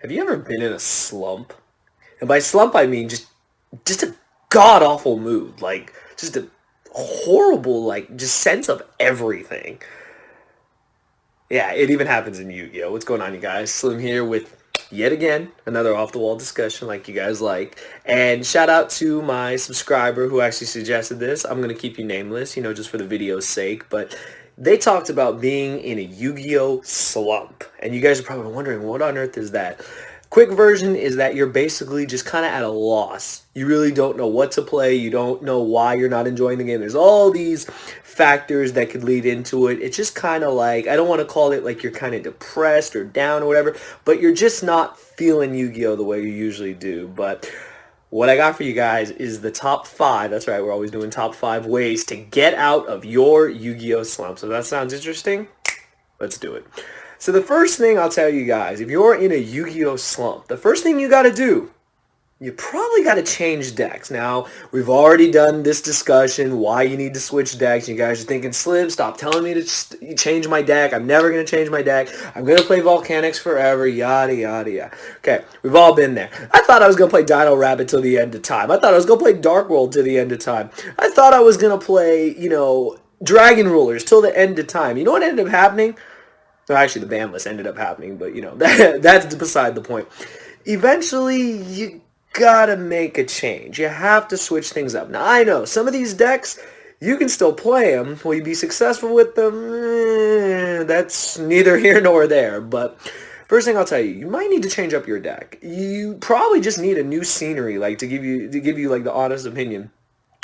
Have you ever been in a slump? And by slump I mean just a god awful mood, like just a horrible like just sense of everything. Yeah, it even happens in Yu-Gi-Oh! What's going on, you guys? Slim here with yet again another off the wall discussion like you guys like. And shout out to my subscriber who actually suggested this. I'm gonna keep you nameless, just for the video's sake, but they talked about being in a Yu-Gi-Oh! Slump. And you guys are probably wondering, what on earth is that? Quick version is that you're basically just kind of at a loss. You really don't know what to play. You don't know why you're not enjoying the game. There's all these factors that could lead into it. It's just kind of like, I don't want to call it like you're kind of depressed or down or whatever, but you're just not feeling Yu-Gi-Oh! The way you usually do. But what I got for you guys is the top 5. That's right, we're always doing top 5 ways to get out of your Yu-Gi-Oh! Slump. So if that sounds interesting, let's do it. So the first thing I'll tell you guys, if you're in a Yu-Gi-Oh! Slump, the first thing you got to do, you probably got to change decks. Now, we've already done this discussion, why you need to switch decks. You guys are thinking, Slim, stop telling me to change my deck. I'm never going to change my deck. I'm going to play Volcanics forever, yada, yada, yada. Okay, we've all been there. I thought I was going to play Dino Rabbit till the end of time. I thought I was going to play Dark World till the end of time. I thought I was going to play, Dragon Rulers till the end of time. You know what ended up happening? So actually, the ban list ended up happening, but, that's beside the point. Eventually, you gotta make a change. You have to switch things up. Now, I know, some of these decks, you can still play them. Will you be successful with them? That's neither here nor there, but first thing I'll tell you, you might need to change up your deck. You probably just need a new scenery, like, to give you like, the honest opinion.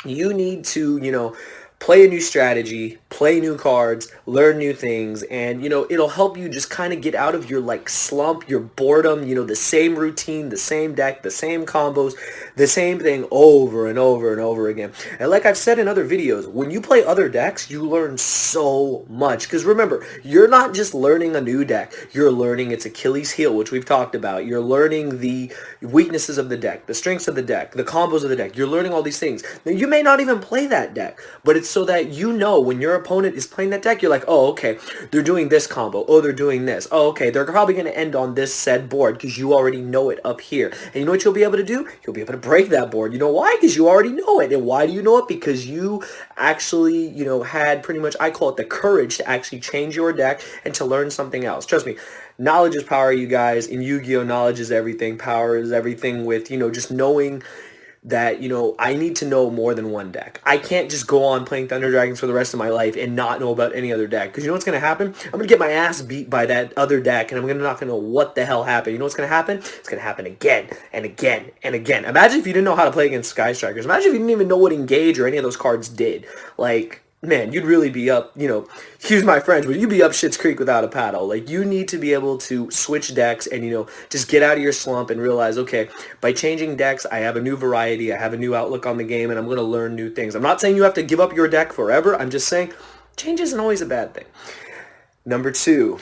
You need to, play a new strategy, play new cards, learn new things, and, it'll help you just kind of get out of your, slump, your boredom, the same routine, the same deck, the same combos, the same thing over and over and over again. And like I've said in other videos, when you play other decks, you learn so much. Because remember, you're not just learning a new deck, you're learning its Achilles heel, which we've talked about. You're learning the weaknesses of the deck, the strengths of the deck, the combos of the deck. You're learning all these things. Now, you may not even play that deck, but it's so that when your opponent is playing that deck, you're like, oh, okay, they're doing this combo. Oh, they're doing this. Oh, okay, they're probably going to end on this said board because you already know it up here. And you know what you'll be able to do? You'll be able to break that board. You know why? Because you already know it. And why do you know it? Because you actually, had pretty much, I call it the courage to actually change your deck and to learn something else. Trust me, knowledge is power, you guys. In Yu-Gi-Oh! Knowledge is everything. Power is everything with, just knowing that, I need to know more than one deck. I can't just go on playing Thunder Dragons for the rest of my life and not know about any other deck. Because you know what's going to happen? I'm going to get my ass beat by that other deck, and I'm not going to know what the hell happened. You know what's going to happen? It's going to happen again and again and again. Imagine if you didn't know how to play against Sky Strikers. Imagine if you didn't even know what Engage or any of those cards did. Man, you'd really be up, excuse my French, but you'd be up Schitt's Creek without a paddle. You need to be able to switch decks and, just get out of your slump and realize, okay, by changing decks, I have a new variety, I have a new outlook on the game, and I'm going to learn new things. I'm not saying you have to give up your deck forever. I'm just saying change isn't always a bad thing. Number 2,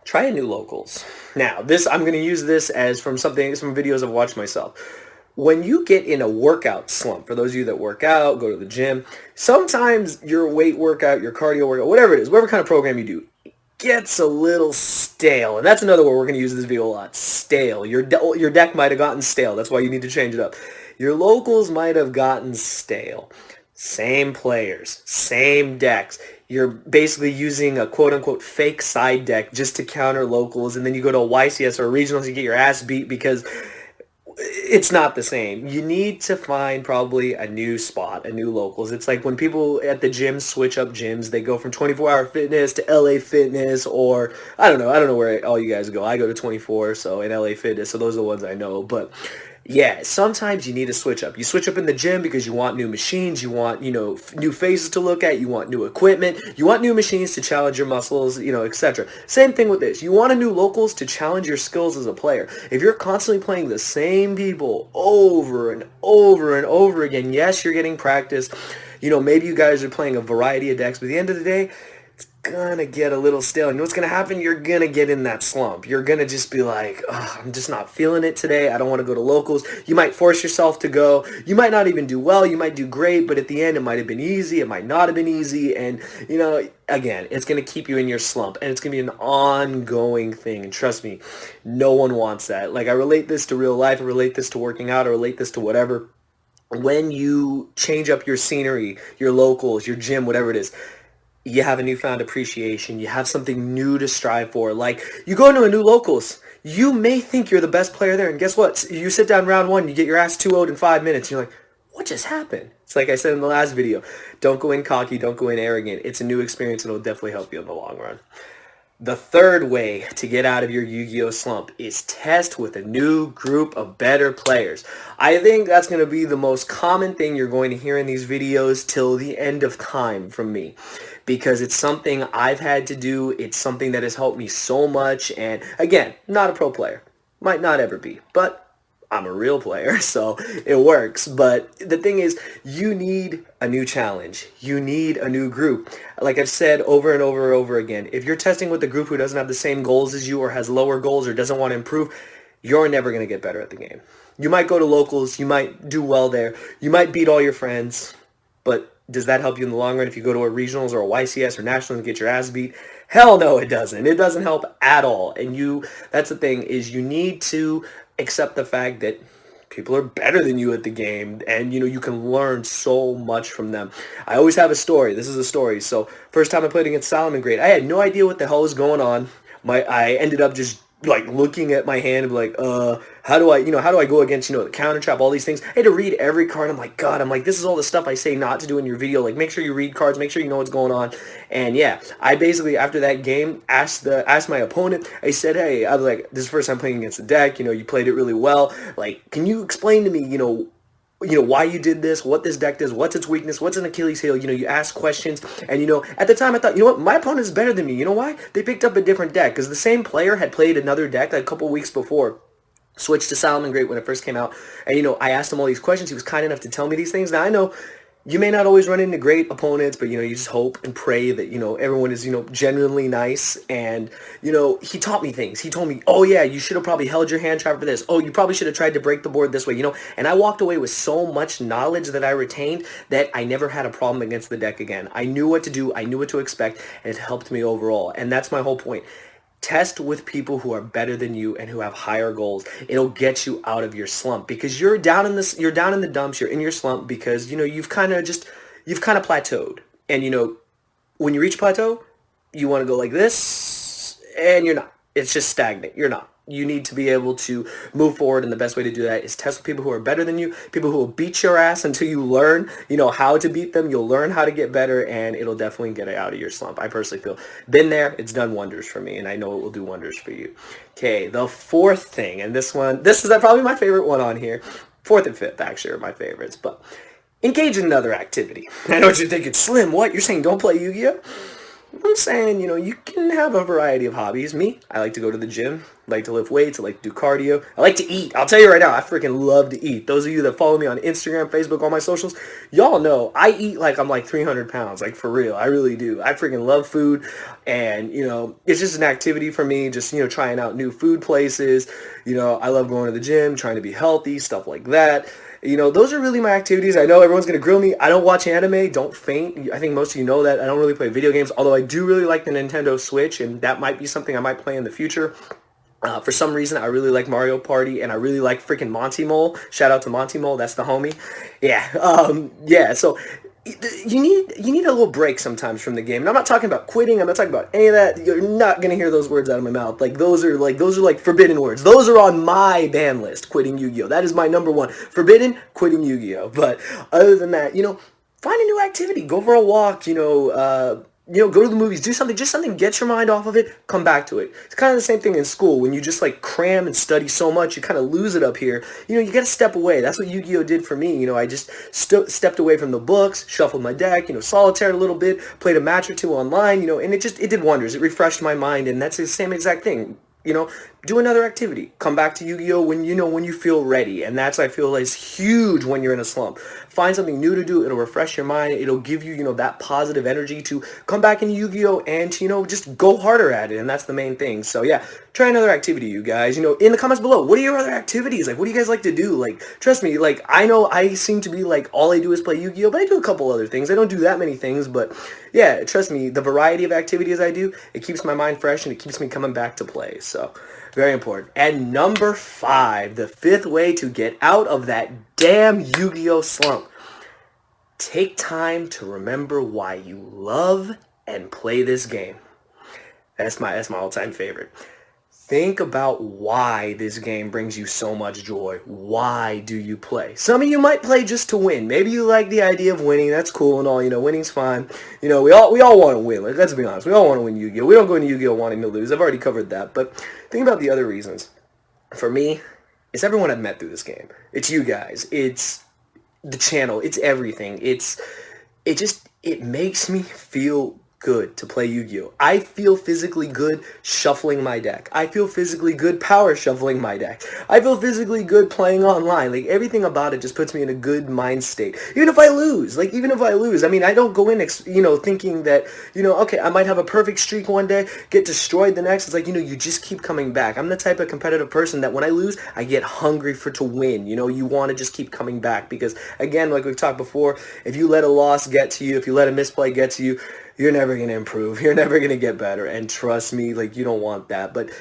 try a new locals. Now, I'm going to use this as from some videos I've watched myself. When you get in a workout slump, for those of you that work out, go to the gym, sometimes your weight workout, your cardio workout, whatever it is, whatever kind of program you do, gets a little stale. And that's another word we're going to use in this video a lot, stale. Your deck might have gotten stale. That's why you need to change it up. Your locals might have gotten stale. Same players, same decks. You're basically using a quote-unquote fake side deck just to counter locals, and then you go to a YCS or a regionals, you get your ass beat because it's not the same. You need to find probably a new spot, a new locals. It's like when people at the gym switch up gyms, they go from 24-hour fitness to LA Fitness, or I don't know where all you guys go. I go to 24, so in LA Fitness, so those are the ones I know. But yeah, sometimes you need to switch up. You switch up in the gym because you want new machines, you want, new faces to look at, you want new equipment, you want new machines to challenge your muscles, etc. Same thing with this. You want a new locals to challenge your skills as a player. If you're constantly playing the same people over and over and over again, yes, you're getting practice. Maybe you guys are playing a variety of decks, but at the end of the day, gonna get a little stale. You know what's gonna happen? You're gonna get in that slump. You're gonna just be like, oh, I'm just not feeling it today. I don't want to go to locals. You might force yourself to go. You might not even do well. You might do great, but at the end, it might have been easy. It might not have been easy. And, you know, again, it's gonna keep you in your slump, and it's gonna be an ongoing thing. And trust me, no one wants that. Like, I relate this to real life. I relate this to working out. I relate this to whatever. When you change up your scenery, your locals, your gym, whatever it is, you have a newfound appreciation. You have something new to strive for. Like, you go into a new locals, you may think you're the best player there, and guess what? You sit down round one, you get your ass 2-0'd in 5 minutes, and you're like, what just happened? It's like I said in the last video, don't go in cocky, don't go in arrogant. It's a new experience, and it'll definitely help you in the long run. The third way to get out of your Yu-Gi-Oh slump is test with a new group of better players. I think that's going to be the most common thing you're going to hear in these videos till the end of time from me, because it's something I've had to do. It's something that has helped me so much. And again, not a pro player. Might not ever be, but I'm a real player, so it works. But the thing is, you need a new challenge. You need a new group. Like I've said over and over and over again, if you're testing with a group who doesn't have the same goals as you or has lower goals or doesn't want to improve, you're never going to get better at the game. You might go to locals. You might do well there. You might beat all your friends. But does that help you in the long run if you go to a regionals or a YCS or nationals and get your ass beat? Hell no, it doesn't. It doesn't help at all. And that's the thing, is you need to accept the fact that people are better than you at the game, and you can learn so much from them. I always have a story. This is a story. So first time I played against Salamangreat, I had no idea what the hell was going on. I ended up just like looking at my hand and be like, how do I go against, the counter trap, all these things. I had to read every card. I'm like, God, this is all the stuff I say not to do in your video. Like, make sure you read cards, make sure you know what's going on. And yeah, I basically, after that game, asked my opponent, I said, hey, I was like, this is the first time playing against the deck, you played it really well. Like, can you explain to me, why you did this, what this deck does, what's its weakness, what's an Achilles heel. You ask questions, and at the time I thought, what, my opponent is better than me. You know why? They picked up a different deck, because the same player had played another deck like a couple weeks before, switched to Salamangreat when it first came out, and I asked him all these questions. He was kind enough to tell me these things. Now I know you may not always run into great opponents, but you just hope and pray that everyone is genuinely nice. And he taught me things. He told me, oh yeah, you should have probably held your hand trap for this. Oh, you probably should have tried to break the board this way. And I walked away with so much knowledge that I retained that I never had a problem against the deck again. I knew what to do. I knew what to expect, and it helped me overall. And that's my whole point. Test with people who are better than you and who have higher goals. It'll get you out of your slump, because you're down in the dumps, you're in your slump because you've kind of plateaued. And when you reach plateau, you want to go like this, and you're not. It's just stagnant. You're not. You need to be able to move forward, and the best way to do that is test with people who are better than you, people who will beat your ass until you learn, how to beat them. You'll learn how to get better, and it'll definitely get out of your slump. I personally feel. Been there, it's done wonders for me, and I know it will do wonders for you. Okay, the fourth thing, and this is probably my favorite one on here. Fourth and fifth, actually, are my favorites, but engage in another activity. I know what you're thinking, Slim, what? You're saying don't play Yu-Gi-Oh? I'm saying, you can have a variety of hobbies. Me, I like to go to the gym. I like to lift weights. I like to do cardio. I like to eat. I'll tell you right now, I freaking love to eat. Those of you that follow me on Instagram, Facebook, all my socials, y'all know I eat like I'm like 300 pounds. Like, for real. I really do. I freaking love food. And, it's just an activity for me. Just, trying out new food places. I love going to the gym, trying to be healthy, stuff like that. Those are really my activities. I know everyone's going to grill me. I don't watch anime. Don't faint. I think most of you know that. I don't really play video games, although I do really like the Nintendo Switch, and that might be something I might play in the future. For some reason, I really like Mario Party, and I really like freaking Monty Mole. Shout out to Monty Mole. That's the homie. Yeah. So you need a little break sometimes from the game. And I'm not talking about quitting. I'm not talking about any of that. You're not gonna hear those words out of my mouth. Those are forbidden words. Those are on my ban list. Quitting Yu-Gi-Oh. That is my number one. Forbidden, quitting Yu-Gi-Oh. But other than that, find a new activity. Go for a walk. Go to the movies, do something, just something, get your mind off of it, come back to it. It's kind of the same thing in school. When you just cram and study so much, you kind of lose it up here. You got to step away. That's what Yu-Gi-Oh did for me. I just stepped away from the books, shuffled my deck, solitaire a little bit, played a match or two online, and it did wonders. It refreshed my mind, and that's the same exact thing. do another activity. Come back to Yu-Gi-Oh when when you feel ready. And that's, I feel, is huge when you're in a slump. Find something new to do. It'll refresh your mind. It'll give you, that positive energy to come back into Yu-Gi-Oh and to, just go harder at it. And that's the main thing. So yeah, try another activity, you guys. In the comments below, what are your other activities? Like, what do you guys like to do? Like, trust me, like, I know I seem to be like, all I do is play Yu-Gi-Oh, but I do a couple other things. I don't do that many things, but yeah, trust me, the variety of activities I do, it keeps my mind fresh and it keeps me coming back to play. So very important. And number 5, the 5th way to get out of that damn Yu-Gi-Oh slump. Take time to remember why you love and play this game. That's my all-time favorite. Think about why this game brings you so much joy. Why do you play? Some of you might play just to win. Maybe you like the idea of winning. That's cool and all. Winning's fine. We all want to win. Like, let's be honest. We all want to win Yu-Gi-Oh. We don't go into Yu-Gi-Oh wanting to lose. I've already covered that. But think about the other reasons. For me, it's everyone I've met through this game. It's you guys. It's the channel. It's everything. It makes me feel good to play Yu-Gi-Oh! I feel physically good shuffling my deck. I feel physically good power shuffling my deck. I feel physically good playing online. Like, everything about it just puts me in a good mind state. Even if I lose, I mean, I don't go in, thinking that, okay, I might have a perfect streak one day, get destroyed the next. It's like, you just keep coming back. I'm the type of competitive person that when I lose, I get hungry to win. You want to just keep coming back because, again, like we've talked before, if you let a loss get to you, if you let a misplay get to you, you're never going to improve. You're never going to get better. And trust me, like, you don't want that. But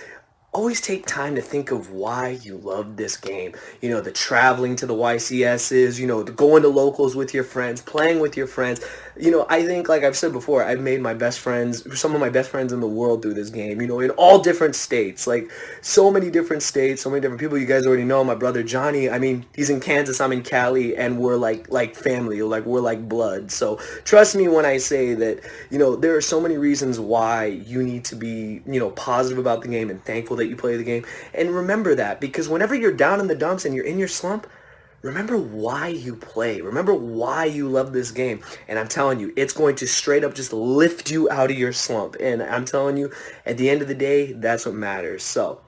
always take time to think of why you love this game. The traveling to the YCSs, the going to locals with your friends, playing with your friends. I think, like I've said before, I've made my best friends, some of my best friends in the world through this game, in all different states. Like, so many different states, so many different people. You guys already know my brother Johnny. I mean, he's in Kansas, I'm in Cali, and we're like family. Like, we're like blood. So trust me when I say that, there are so many reasons why you need to be, positive about the game and thankful that you play the game. And remember that, because whenever you're down in the dumps and you're in your slump, remember why you play. Remember why you love this game. And I'm telling you, it's going to straight up just lift you out of your slump. And I'm telling you, at the end of the day, that's what matters. So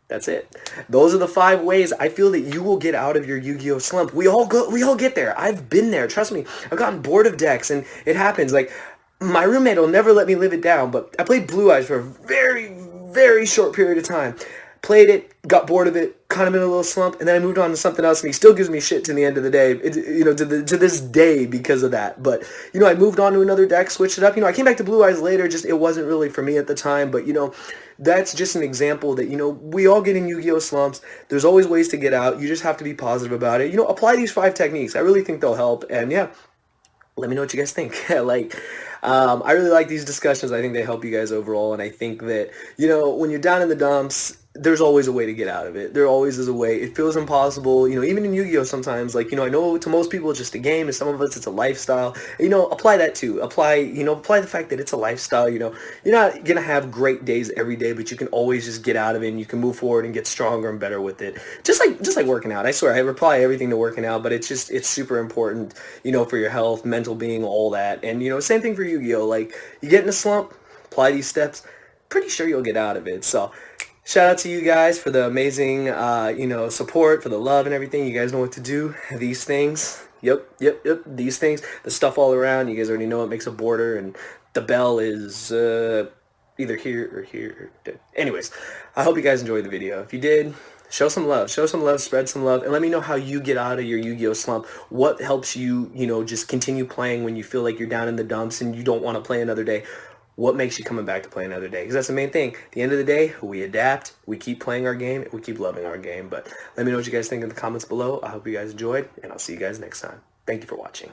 that's it. Those are the 5 ways I feel that you will get out of your Yu-Gi-Oh slump. We all get there. I've been there. Trust me. I've gotten bored of decks, and it happens. Like, my roommate will never let me live it down, but I played Blue Eyes for a very, very short period of time. Played it, got bored of it, kind of in a little slump, and then I moved on to something else, and he still gives me shit to the end of the day, to this day because of that. But, I moved on to another deck, switched it up. I came back to Blue Eyes later, just it wasn't really for me at the time, but, that's just an example that, we all get in Yu-Gi-Oh slumps. There's always ways to get out. You just have to be positive about it. Apply these 5 techniques. I really think they'll help, and yeah, let me know what you guys think. I really like these discussions. I think they help you guys overall, and I think that, when you're down in the dumps, there's always a way to get out of it. There always is a way. It feels impossible, even in Yu-Gi-Oh sometimes, like, I know to most people it's just a game, and some of us it's a lifestyle. Apply that too. Apply the fact that it's a lifestyle. You're not gonna have great days every day, but you can always just get out of it, and you can move forward and get stronger and better with it. Just like working out. I swear, I apply everything to working out, but it's super important, for your health, mental being, all that. And, same thing for Yu-Gi-Oh. Like, you get in a slump, apply these steps, pretty sure you'll get out of it. So shout out to you guys for the amazing, support, for the love and everything. You guys know what to do. These things. Yep. These things. The stuff all around. You guys already know it makes a border, and the bell is either here or here. Anyways, I hope you guys enjoyed the video. If you did, show some love, spread some love, and let me know how you get out of your Yu-Gi-Oh slump. What helps you, just continue playing when you feel like you're down in the dumps and you don't want to play another day. What makes you coming back to play another day? Because that's the main thing. At the end of the day, we adapt, we keep playing our game, we keep loving our game. But let me know what you guys think in the comments below. I hope you guys enjoyed, and I'll see you guys next time. Thank you for watching.